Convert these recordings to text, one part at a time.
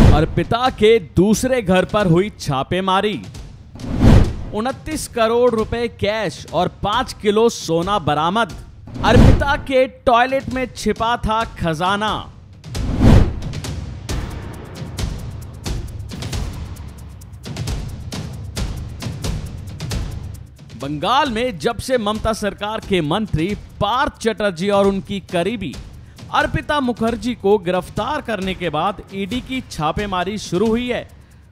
अर्पिता के दूसरे घर पर हुई छापेमारी। 29 करोड़ रुपए कैश और 5 किलो सोना बरामद। अर्पिता के टॉयलेट में छिपा था खजाना। बंगाल में जब से ममता सरकार के मंत्री पार्थ चटर्जी और उनकी करीबी अर्पिता मुखर्जी को गिरफ्तार करने के बाद ईडी की छापेमारी शुरू हुई है,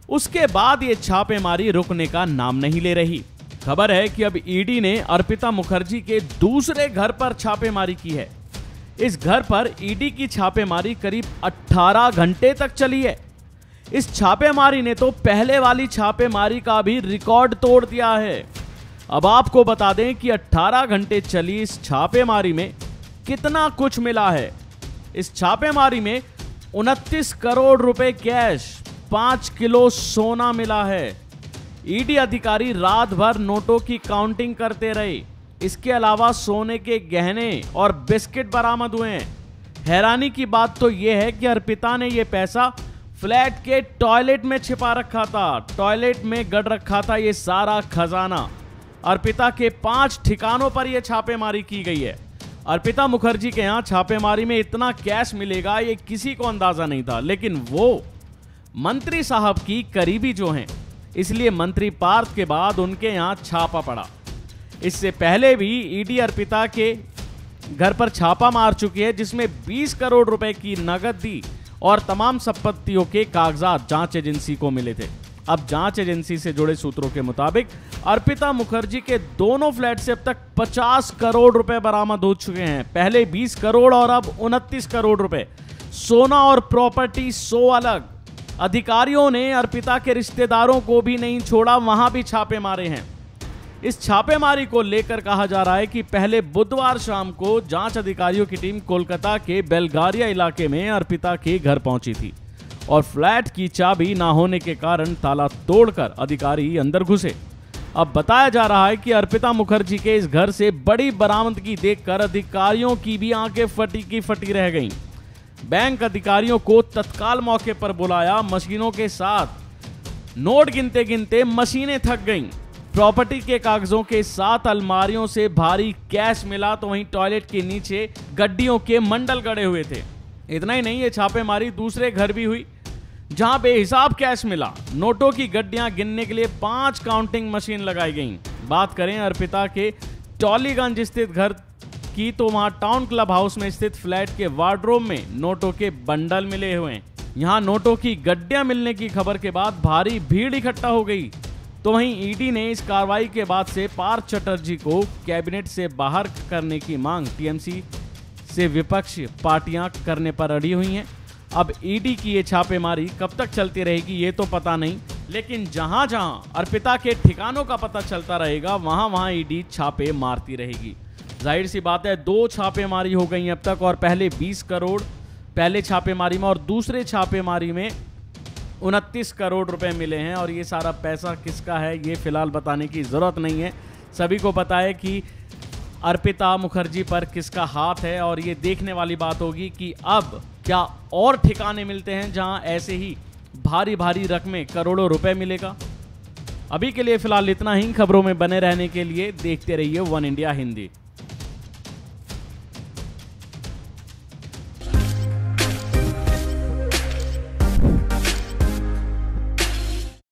उसके बाद ये छापेमारी रुकने का नाम नहीं ले रही। खबर है कि अब ईडी ने अर्पिता मुखर्जी के दूसरे घर पर छापेमारी की है। इस घर पर ईडी की छापेमारी करीब 18 घंटे तक चली है। इस छापेमारी ने तो पहले वाली छापेमारी का भी रिकॉर्ड तोड़ दिया है। अब आपको बता दें कि 18 घंटे चली इस छापेमारी में कितना कुछ मिला है। इस छापेमारी में 29 करोड़ रुपए कैश, 5 किलो सोना मिला है। ईडी अधिकारी रात भर नोटों की काउंटिंग करते रहे। इसके अलावा सोने के गहने और बिस्किट बरामद हुए हैं। हैरानी की बात तो यह है कि अर्पिता ने यह पैसा फ्लैट के टॉयलेट में छिपा रखा था। टॉयलेट में गड़ रखा था ये सारा खजाना। अर्पिता के 5 ठिकानों पर यह छापेमारी की गई है। अर्पिता मुखर्जी के यहां छापेमारी में इतना कैश मिलेगा ये किसी को अंदाजा नहीं था, लेकिन वो मंत्री साहब की करीबी जो हैं, इसलिए मंत्री पार्थ के बाद उनके यहां छापा पड़ा। इससे पहले भी ईडी अर्पिता के घर पर छापा मार चुकी है, जिसमें 20 करोड़ रुपए की नकद दी और तमाम संपत्तियों के कागजात जांच एजेंसी को मिले थे। अब जांच एजेंसी से जुड़े सूत्रों के मुताबिक अर्पिता मुखर्जी के दोनों फ्लैट से अब तक 50 करोड़ रुपए बरामद हो चुके हैं। पहले 20 करोड़ और अब 29 करोड़ रुपए। सोना और प्रॉपर्टी 100 अलग। अधिकारियों ने अर्पिता के रिश्तेदारों को भी नहीं छोड़ा, वहां भी छापे मारे हैं। इस छापेमारी को लेकर कहा जा रहा है कि पहले बुधवार शाम को जांच अधिकारियों की टीम कोलकाता के बेलगारिया इलाके में अर्पिता के घर पहुंची थी और फ्लैट की चाबी ना होने के कारण ताला तोड़कर अधिकारी अंदर घुसे। अब बताया जा रहा है कि अर्पिता मुखर्जी के इस घर से बड़ी बरामदगी देखकर अधिकारियों की भी आंखें फटी की फटी रह गईं। बैंक अधिकारियों को तत्काल मौके पर बुलाया। मशीनों के साथ नोट गिनते गिनते मशीनें थक गईं। प्रॉपर्टी के कागजों के साथ अलमारियों से भारी कैश मिला, तो वहीं टॉयलेट के नीचे गड्डियों के मंडल गड़े हुए थे। इतना ही नहीं, ये छापेमारी दूसरे घर भी हुई जहां बेहिसाब कैश मिला। नोटों की गड्डियां गिनने के लिए 5 काउंटिंग मशीन लगाई गईं। बात करें अर्पिता के टॉलीगंज स्थित घर की, तो वहां टाउन क्लब हाउस में स्थित फ्लैट के वार्डरोब में नोटों के बंडल मिले हुए हैं। यहां नोटों की गड्डियां मिलने की खबर के बाद भारी भीड़ इकट्ठा हो गई। तो वहीं ईडी ने इस कार्रवाई के बाद से पार्थ चटर्जी को कैबिनेट से बाहर करने की मांग टीएमसी से विपक्ष पार्टियां करने पर अड़ी हुई हैं। अब ईडी की ये छापेमारी कब तक चलती रहेगी ये तो पता नहीं, लेकिन जहां जहां अर्पिता के ठिकानों का पता चलता रहेगा वहां वहां ईडी छापे मारती रहेगी। जाहिर सी बात है, 2 छापेमारी हो गई अब तक और पहले 20 करोड़ पहले छापेमारी में और दूसरे छापेमारी में 29 करोड़ रुपए मिले हैं। और ये सारा पैसा किसका है ये फिलहाल बताने की जरूरत नहीं है। सभी को पता है कि अर्पिता मुखर्जी पर किसका हाथ है, और ये देखने वाली बात होगी कि अब क्या और ठिकाने मिलते हैं जहां ऐसे ही भारी भारी रकमें करोड़ों रुपए मिलेगा। अभी के लिए फिलहाल इतना ही। खबरों में बने रहने के लिए देखते रहिए वन इंडिया हिंदी।